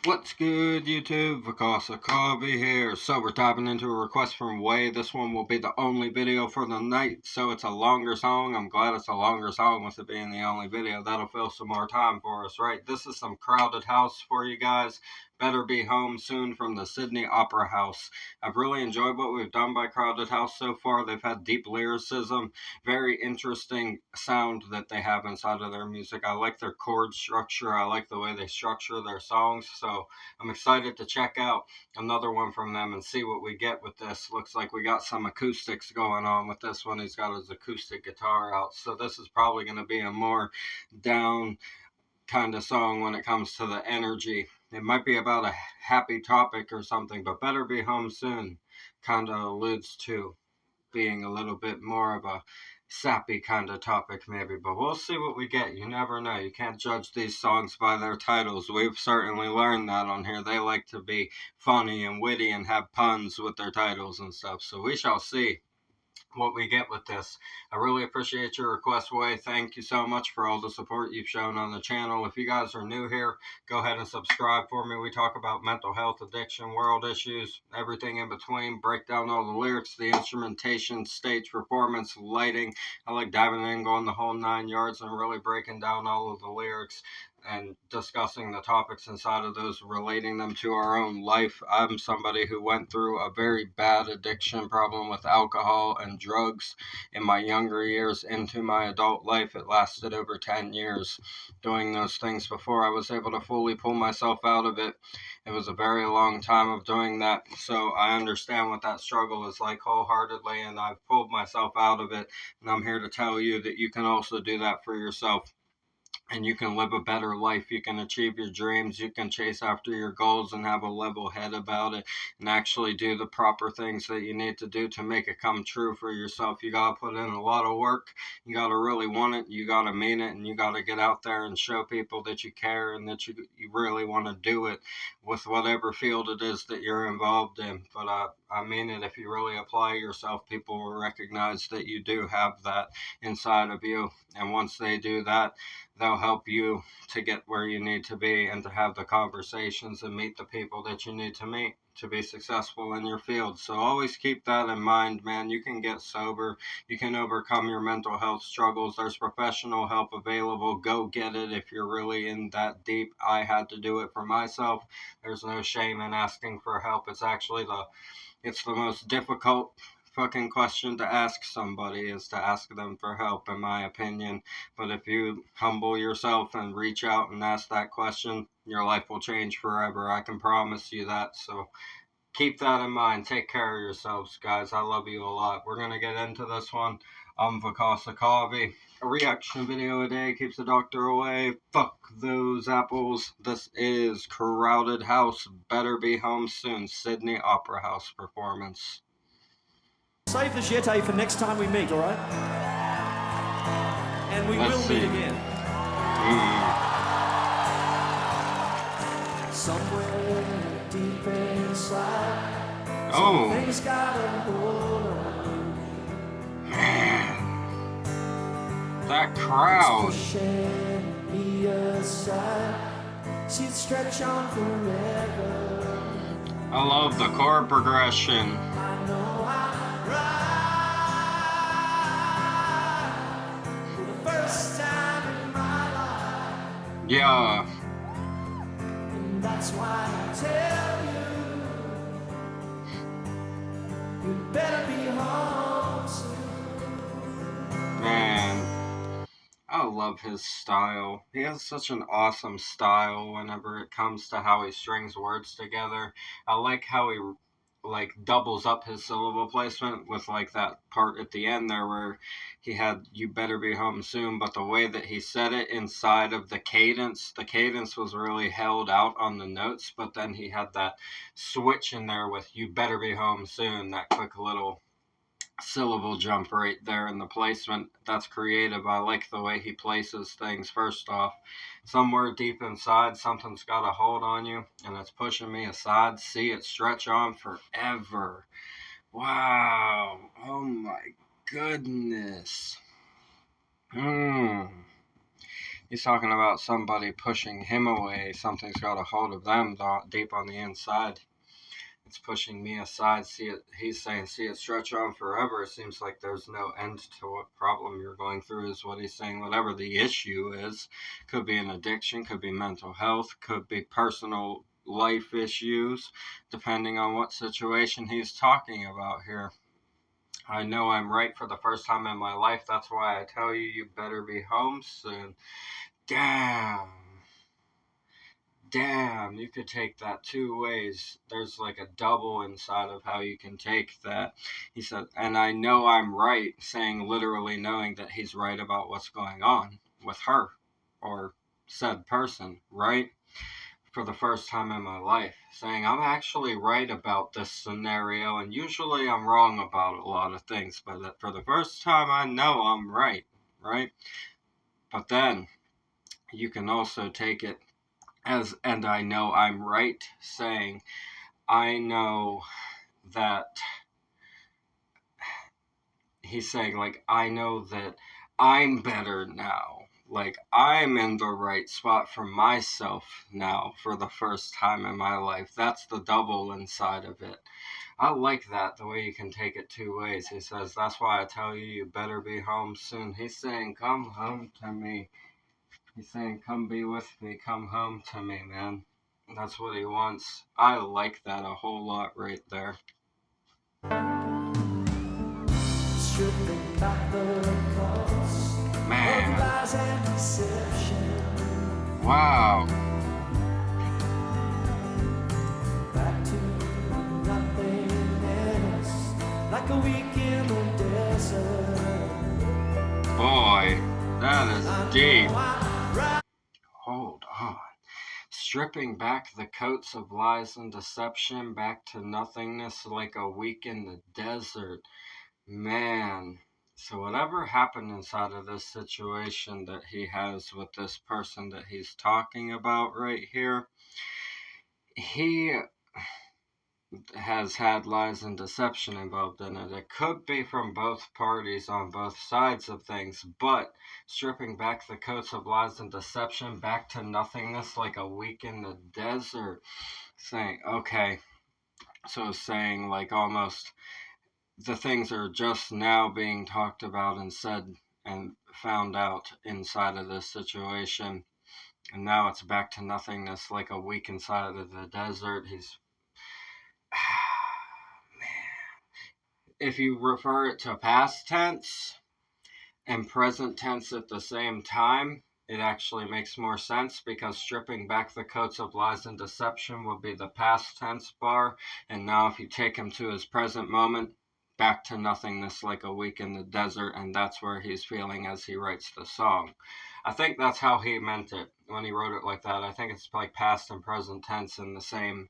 What's good, YouTube? Vakasa Coffee here. So we're diving into a request from Way. This one will be the only video for the night, so it's a longer song. I'm glad it's a longer song with it being the only video. That'll fill some more time for us, right? This is some Crowded House for you guys. Better Be Home Soon from the Sydney Opera House. I've really enjoyed what we've done by Crowded House so far. They've had deep lyricism, very interesting sound that they have inside of their music. I like their chord structure. I like the way they structure their songs. So I'm excited to check out another one from them and see what we get with this. Looks like we got some acoustics going on with this one. He's got his acoustic guitar out. So this is probably going to be a more down kind of song when it comes to the energy. It might be about a happy topic or something, but Better Be Home Soon kind of alludes to being a little bit more of a sappy kind of topic maybe, but we'll see what we get. You never know. You can't judge these songs by their titles. We've certainly learned that on here. They like to be funny and witty and have puns with their titles and stuff, so we shall see what we get with this. I really appreciate your request, Way. Thank you so much for all the support you've shown on the channel. If you guys are new here, go ahead and subscribe for me. We talk about mental health, addiction, world issues, everything in between, break down all the lyrics, the instrumentation, stage performance, lighting. I like diving in, going the whole 9 yards and really breaking down all of the lyrics and discussing the topics inside of those, relating them to our own life. I'm somebody who went through a very bad addiction problem with alcohol and drugs in my younger years into my adult life. It lasted over 10 years doing those things before I was able to fully pull myself out of it. It was a very long time of doing that, so I understand what that struggle is like wholeheartedly, and I've pulled myself out of it, and I'm here to tell you that you can also do that for yourself. And you can live a better life. You can achieve your dreams. You can chase after your goals and have a level head about it and actually do the proper things that you need to do to make it come true for yourself. You got to put in a lot of work. You got to really want it. You got to mean it. And you got to get out there and show people that you care and that you really want to do it with whatever field it is that you're involved in. But I mean it. If you really apply yourself, people will recognize that you do have that inside of you. And once they do that, they'll help you to get where you need to be and to have the conversations and meet the people that you need to meet to be successful in your field. So always keep that in mind, man. You can get sober. You can overcome your mental health struggles. There's professional help available. Go get it if you're really in that deep. I had to do it for myself. There's no shame in asking for help. It's actually it's the most difficult fucking question to ask somebody, is to ask them for help, in my opinion. But if you humble yourself and reach out and ask that question, your life will change forever. I can promise you that. So keep that in mind. Take care of yourselves, guys. I love you a lot. We're going to get into this one. I'm Vakasa Coffee. A reaction video a day keeps the doctor away. Fuck those apples. This is Crowded House. Better Be Home Soon. Sydney Opera House performance. Save the jeté for next time we meet, all right? And we will meet again. Somewhere deep inside, something's got a hold on. Man, that crowd. Me aside, she'd stretch on forever. I love the chord progression. I know I'm yeah. And that's why I tell you, you better be home soon. Man, I love his style. He has such an awesome style whenever it comes to how he strings words together. I like how he doubles up his syllable placement with that part at the end there where he had "you better be home soon," but the way that he said it inside of the cadence was really held out on the notes, but then he had that switch in there with "you better be home soon," that quick little syllable jump right there in the placement. That's creative. I like the way he places things. First off, somewhere deep inside, something's got a hold on you, and it's pushing me aside. See it stretch on forever. Wow. Oh my goodness. He's talking about somebody pushing him away. Something's got a hold of them deep on the inside. It's pushing me aside. See it. He's saying, see it stretch on forever. It seems like there's no end to what problem you're going through, is what he's saying. Whatever the issue is, could be an addiction, could be mental health, could be personal life issues, depending on what situation he's talking about here. I know I'm right for the first time in my life. That's why I tell you, you better be home soon. Damn. Damn, you could take that two ways. There's like a double inside of how you can take that. He said, and I know I'm right, saying literally knowing that he's right about what's going on with her or said person, right? For the first time in my life, saying I'm actually right about this scenario, and usually I'm wrong about a lot of things, but for the first time I know I'm right, right? But then you can also take it as, and I know I'm right, saying I know that he's saying, like, I know that I'm better now. Like, I'm in the right spot for myself now for the first time in my life. That's the double inside of it. I like that, the way you can take it two ways. He says, that's why I tell you, you better be home soon. He's saying, come home to me. He's saying, come be with me, come home to me, man. That's what he wants. I like that a whole lot right there. Man. Wow. Back to nothingness, like a week in the desert. Boy, that is deep. Hold on. Stripping back the coats of lies and deception, back to nothingness like a week in the desert. Man. So whatever happened inside of this situation that he has with this person that he's talking about right here, he has had lies and deception involved in it. It could be from both parties on both sides of things, but stripping back the coats of lies and deception, back to nothingness like a week in the desert. Saying, okay, so saying like almost the things are just now being talked about and said and found out inside of this situation. And now it's back to nothingness like a week inside of the desert. He's if you refer it to past tense and present tense at the same time, it actually makes more sense, because stripping back the coats of lies and deception would be the past tense bar. And now if you take him to his present moment, back to nothingness like a week in the desert, and that's where he's feeling as he writes the song. I think that's how he meant it when he wrote it like that. I think it's like past and present tense in the same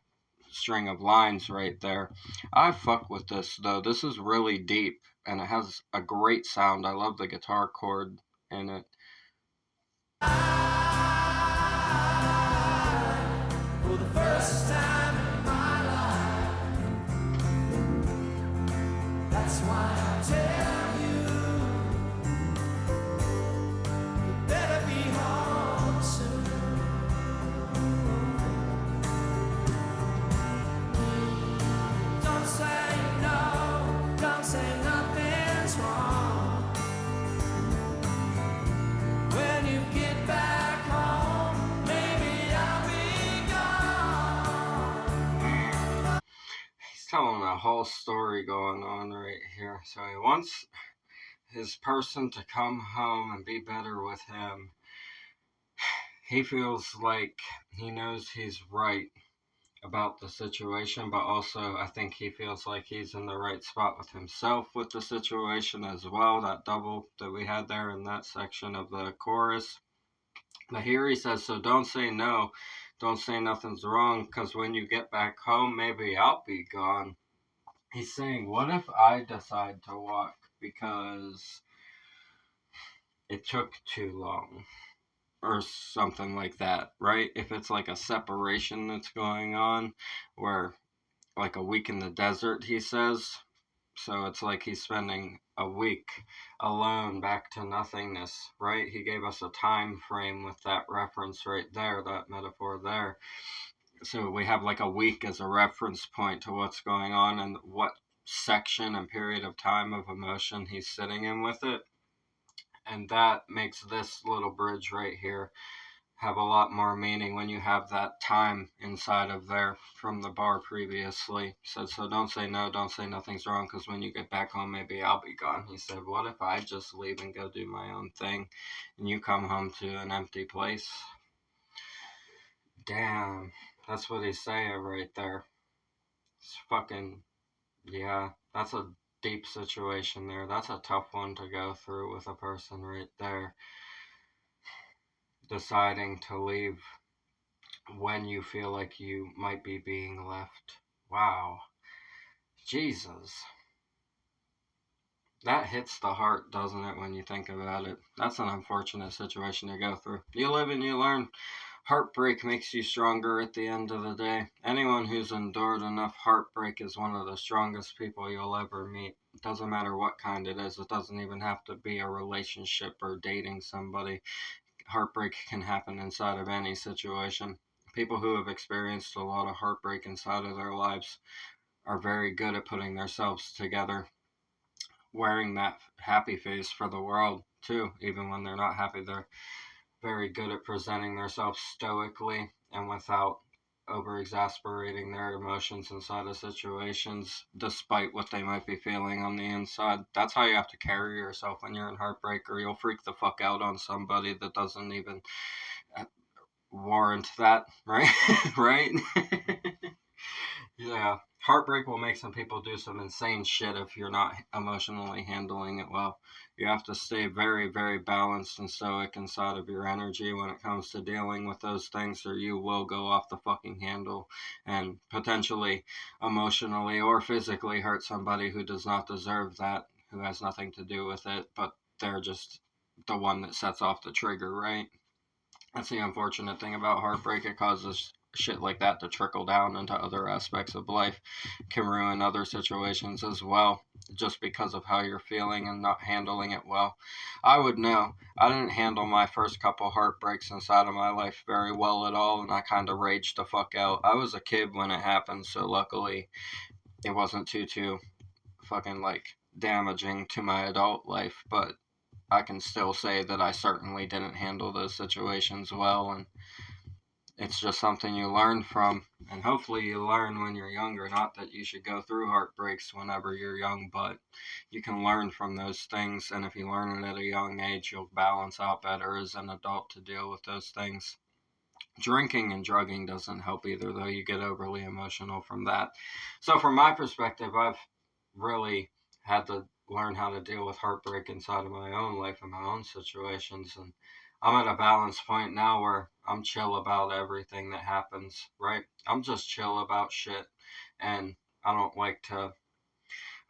string of lines right there. I fuck with this though. This is really deep and it has a great sound. I love the guitar chord in it. For the first time in my life, that's why I tell you, you better be home soon. Don't say no, don't say nothing's wrong. When you get back home, maybe I'll be gone. He's telling a whole story going on right here. So he wants his person to come home and be better with him. He feels like he knows he's right about the situation, but also I think he feels like he's in the right spot with himself with the situation as well. That double that we had there in that section of the chorus. But here he says, so don't say no, don't say nothing's wrong, because when you get back home, maybe I'll be gone. He's saying, what if I decide to walk because it took too long? Or something like that, right? If it's like a separation that's going on, where like a week in the desert, he says, So it's like he's spending a week alone back to nothingness, right? He gave us a time frame with that reference right there, that metaphor there. So we have like a week as a reference point to what's going on and what section and period of time of emotion he's sitting in with it. And that makes this little bridge right here have a lot more meaning when you have that time inside of there from the bar previously. He said, so don't say no, don't say nothing's wrong, because when you get back home, maybe I'll be gone. He said, what if I just leave and go do my own thing and you come home to an empty place? Damn, that's what he's saying right there. It's fucking, yeah, that's a deep situation there. That's a tough one to go through with a person right there. Deciding to leave when you feel like you might be being left. Wow. Jesus. That hits the heart, doesn't it, when you think about it? That's an unfortunate situation to go through. You live and you learn. Heartbreak makes you stronger at the end of the day. Anyone who's endured enough heartbreak is one of the strongest people you'll ever meet. It doesn't matter what kind it is. It doesn't even have to be a relationship or dating somebody. Heartbreak can happen inside of any situation. People who have experienced a lot of heartbreak inside of their lives are very good at putting themselves together, wearing that happy face for the world too. Even when they're not happy, they're very good at presenting themselves stoically and without over exasperating their emotions inside of situations, despite what they might be feeling on the inside. That's how you have to carry yourself when you're in heartbreak, or you'll freak the fuck out on somebody that doesn't even warrant that, right? Right? Yeah. Heartbreak will make some people do some insane shit if you're not emotionally handling it well. You have to stay very, very balanced and stoic inside of your energy when it comes to dealing with those things, or you will go off the fucking handle and potentially emotionally or physically hurt somebody who does not deserve that, who has nothing to do with it, but they're just the one that sets off the trigger, right? That's the unfortunate thing about heartbreak. It causes shit like that to trickle down into other aspects of life. It can ruin other situations as well, just because of how you're feeling and not handling it well. I would know. I didn't handle my first couple heartbreaks inside of my life very well at all, and I kind of raged the fuck out. I was a kid when it happened, so luckily it wasn't too fucking like damaging to my adult life, but I can still say that I certainly didn't handle those situations well, and it's just something you learn from, and hopefully you learn when you're younger. Not that you should go through heartbreaks whenever you're young, but you can learn from those things, and if you learn it at a young age, you'll balance out better as an adult to deal with those things. Drinking and drugging doesn't help either, though. You get overly emotional from that. So from my perspective, I've really had to learn how to deal with heartbreak inside of my own life and my own situations, and I'm at a balance point now where I'm chill about everything that happens, right? I'm just chill about shit, and I don't like to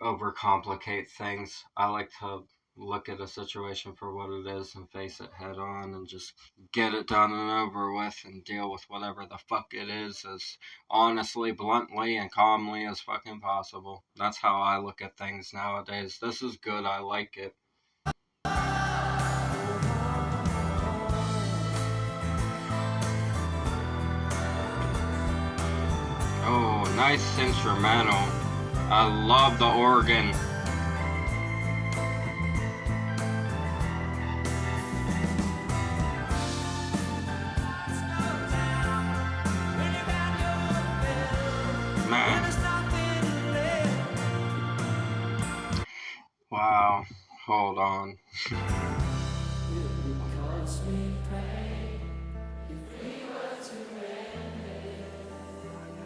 overcomplicate things. I like to look at a situation for what it is and face it head on and just get it done and over with and deal with whatever the fuck it is as honestly, bluntly, and calmly as fucking possible. That's how I look at things nowadays. This is good. I like it. Oh, nice instrumental. I love the organ. Man. Wow. Hold on.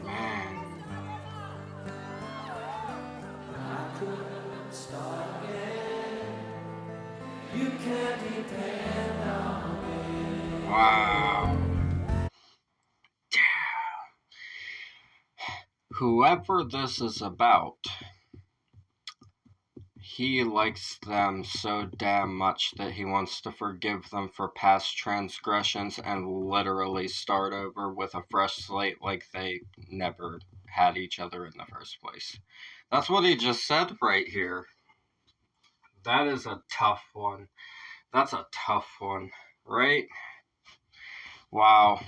Man. Wow. Whoever this is about, he likes them so damn much that he wants to forgive them for past transgressions and literally start over with a fresh slate like they never had each other in the first place. That's what he just said right here. That is a tough one. That's a tough one, right? Wow.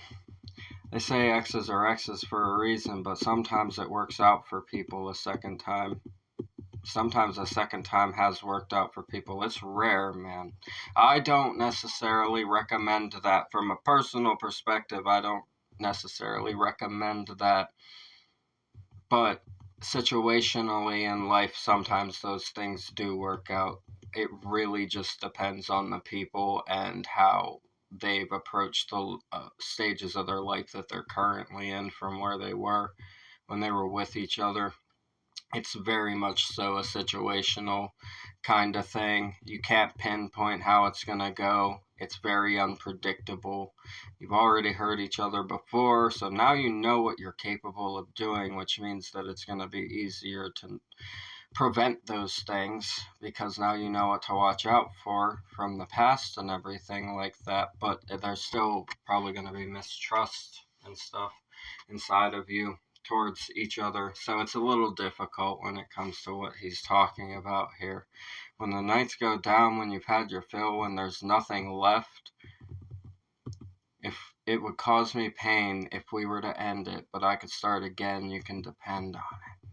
They say X's are X's for a reason, but sometimes it works out for people a second time. Sometimes a second time has worked out for people. It's rare, man. I don't necessarily recommend that from a personal perspective. I don't necessarily recommend that. But situationally in life, sometimes those things do work out. It really just depends on the people and how they've approached the stages of their life that they're currently in from where they were when they were with each other. It's very much so a situational kind of thing. You can't pinpoint how it's going to go. It's very unpredictable. You've already heard each other before, so now you know what you're capable of doing, which means that it's going to be easier to prevent those things because now you know what to watch out for from the past and everything like that. But there's still probably going to be mistrust and stuff inside of you towards each other, so it's a little difficult when it comes to what he's talking about here. When the nights go down, when you've had your fill, when there's nothing left, if it would cause me pain if we were to end it, but I could start again, you can depend on it.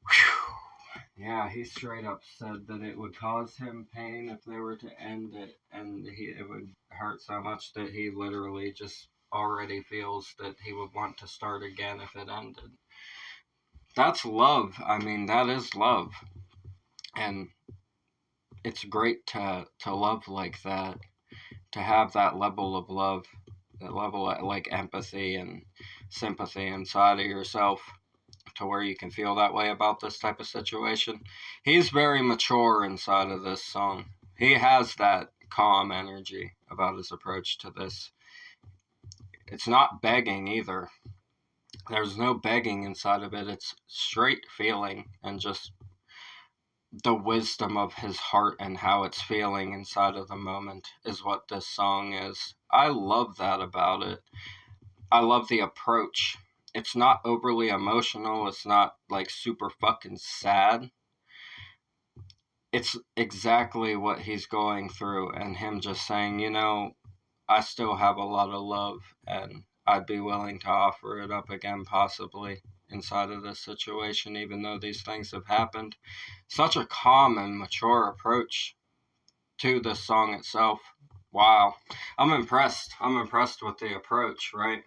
Whew. Yeah, he straight up said that it would cause him pain if they were to end it, and it would hurt so much that he literally just already feels that he would want to start again if it ended. That's love. I mean, that is love. And it's great to love like that, to have that level of love, that level of like empathy and sympathy inside of yourself to where you can feel that way about this type of situation. He's very mature inside of this song. He has that calm energy about his approach to this. It's not begging either. There's no begging inside of it. It's straight feeling and just the wisdom of his heart and how it's feeling inside of the moment is what this song is. I love that about it. I love the approach. It's not overly emotional. It's not like super fucking sad. It's exactly what he's going through and him just saying, you know, I still have a lot of love and I'd be willing to offer it up again possibly inside of this situation, even though these things have happened. Such a calm and mature approach to the song itself. Wow. I'm impressed. I'm impressed with the approach, right?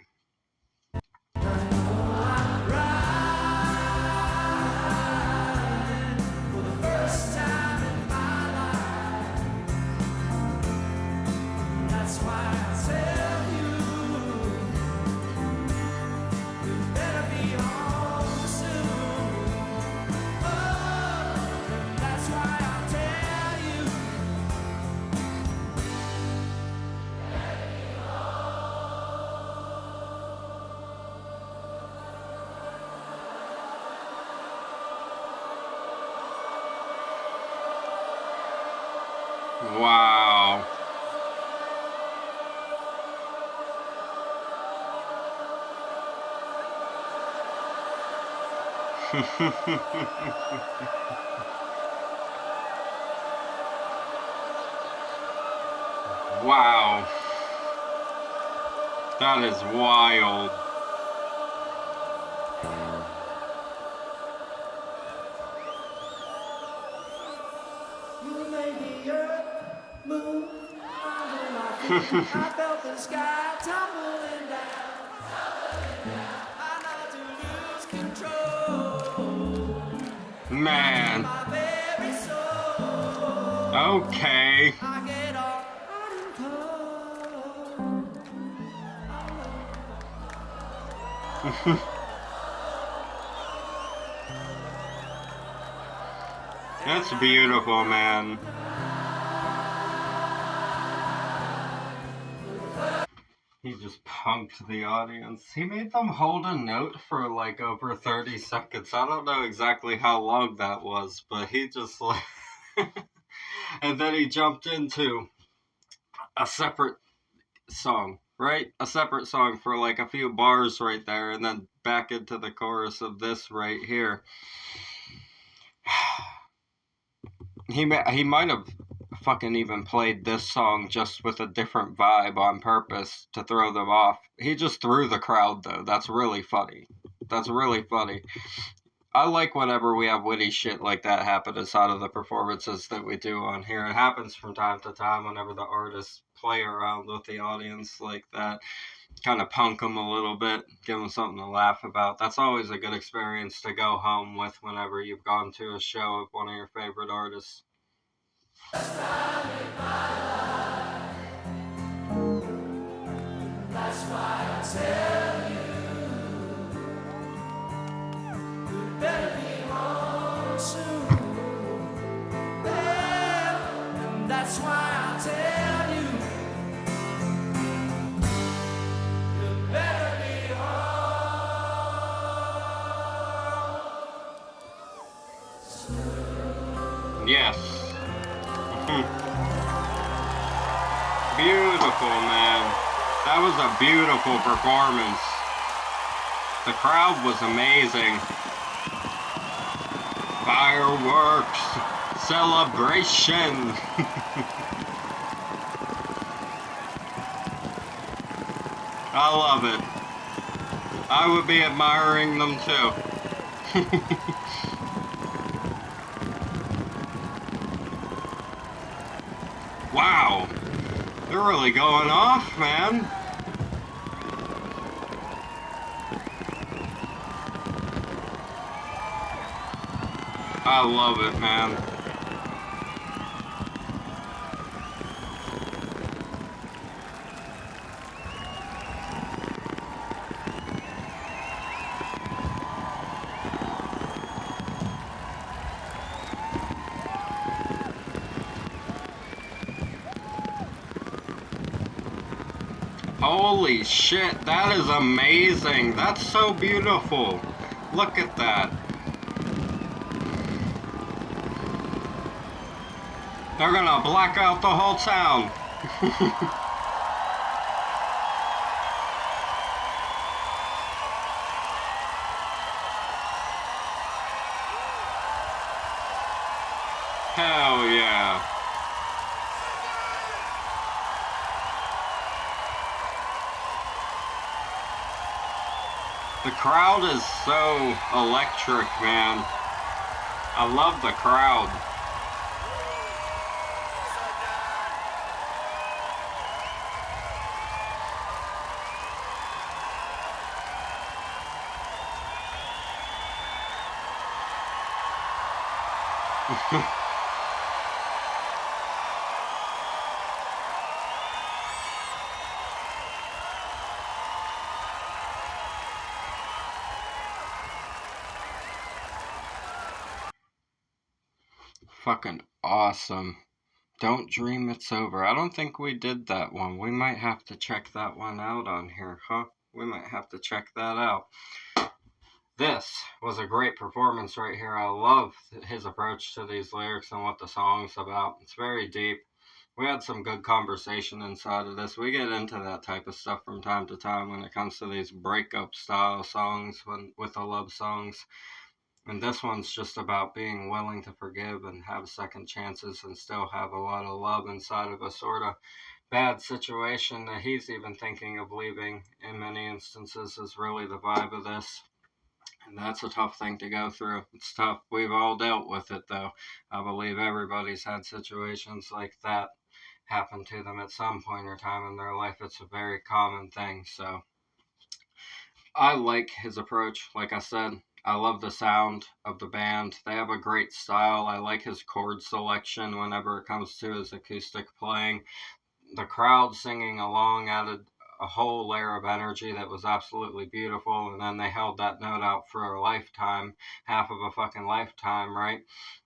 Wow. Wow. That is wild. You made the earth move under my feet. I felt the sky tumbling down. I not to lose control. Man. My very soul. Okay. I get all hot and cold. That's beautiful, man. He just punked the audience. He made them hold a note for like over 30 seconds. I don't know exactly how long that was, but he just like... And then he jumped into a separate song right? A separate song for like a few bars right there, and then back into the chorus of this right here. He might have fucking even played this song just with a different vibe on purpose to throw them off. He just threw the crowd though. That's really funny. That's really funny. I like whenever we have witty shit like that happen inside of the performances that we do on here. It happens from time to time whenever the artists play around with the audience like that. Kind of punk them a little bit, give them something to laugh about. That's always a good experience to go home with whenever you've gone to a show of one of your favorite artists. That's why I tell you, you better be home soon. Well, and that's why I tell you, you better be home. Yes. Beautiful, man. That was a beautiful performance. The crowd was amazing. Fireworks. Celebration. I love it. I would be admiring them too. Wow. They're really going off, man. I love it, man. Holy shit, that is amazing. That's so beautiful. Look at that. They're gonna black out the whole town. Hell yeah. The crowd is so electric, man. I love the crowd. Fucking awesome. Don't Dream It's Over. I don't think we did that one. We might have to check that one out on here, huh? We might have to check that out. This was a great performance right here. I love his approach to these lyrics and what the song's about. It's very deep. We had some good conversation inside of this. We get into that type of stuff from time to time when it comes to these breakup style songs, with the love songs. And this one's just about being willing to forgive and have second chances and still have a lot of love inside of a sort of bad situation that he's even thinking of leaving in many instances is really the vibe of this. And that's a tough thing to go through. It's tough. We've all dealt with it, though. I believe everybody's had situations like that happen to them at some point or time in their life. It's a very common thing. So I like his approach. Like I said, I love the sound of the band. They have a great style. I like his chord selection whenever it comes to his acoustic playing. The crowd singing along added a whole layer of energy that was absolutely beautiful. And then they held that note out for a lifetime, half of a fucking lifetime, right?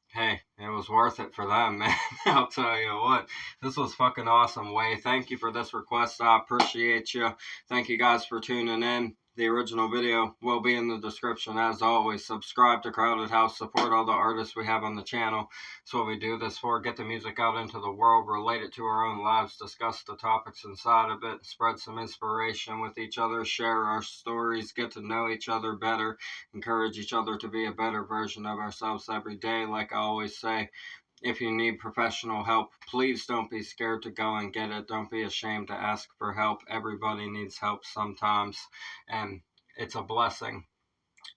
Hey, it was worth it for them, man. I'll tell you what. This was fucking awesome, Way. Thank you for this request. I appreciate you. Thank you guys for tuning in. The original video will be in the description. As always, subscribe to Crowded House, support all the artists we have on the channel. That's what we do this for, get the music out into the world, relate it to our own lives, discuss the topics inside of it, spread some inspiration with each other, share our stories, get to know each other better, encourage each other to be a better version of ourselves every day. Like I always say, if you need professional help, please don't be scared to go and get it. Don't be ashamed to ask for help. Everybody needs help sometimes, and it's a blessing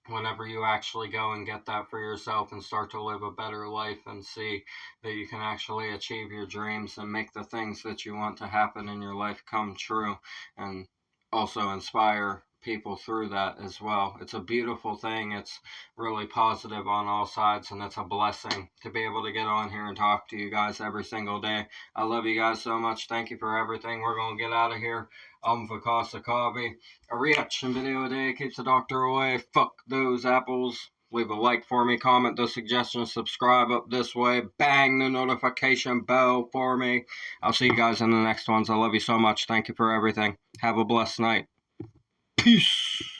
whenever you actually go and get that for yourself and start to live a better life and see that you can actually achieve your dreams and make the things that you want to happen in your life come true, and also inspire people through that as well. It's a beautiful thing. It's really positive on all sides, and it's a blessing to be able to get on here and talk to you guys every single day. I love you guys so much. Thank you for everything. We're going to get out of here. Vakasa Kabi. A reaction video a day keeps the doctor away. Fuck those apples. Leave a like for me, comment the suggestions, subscribe up this way, bang the notification bell for me. I'll see you guys in the next ones. I love you so much. Thank you for everything. Have a blessed night. Peace.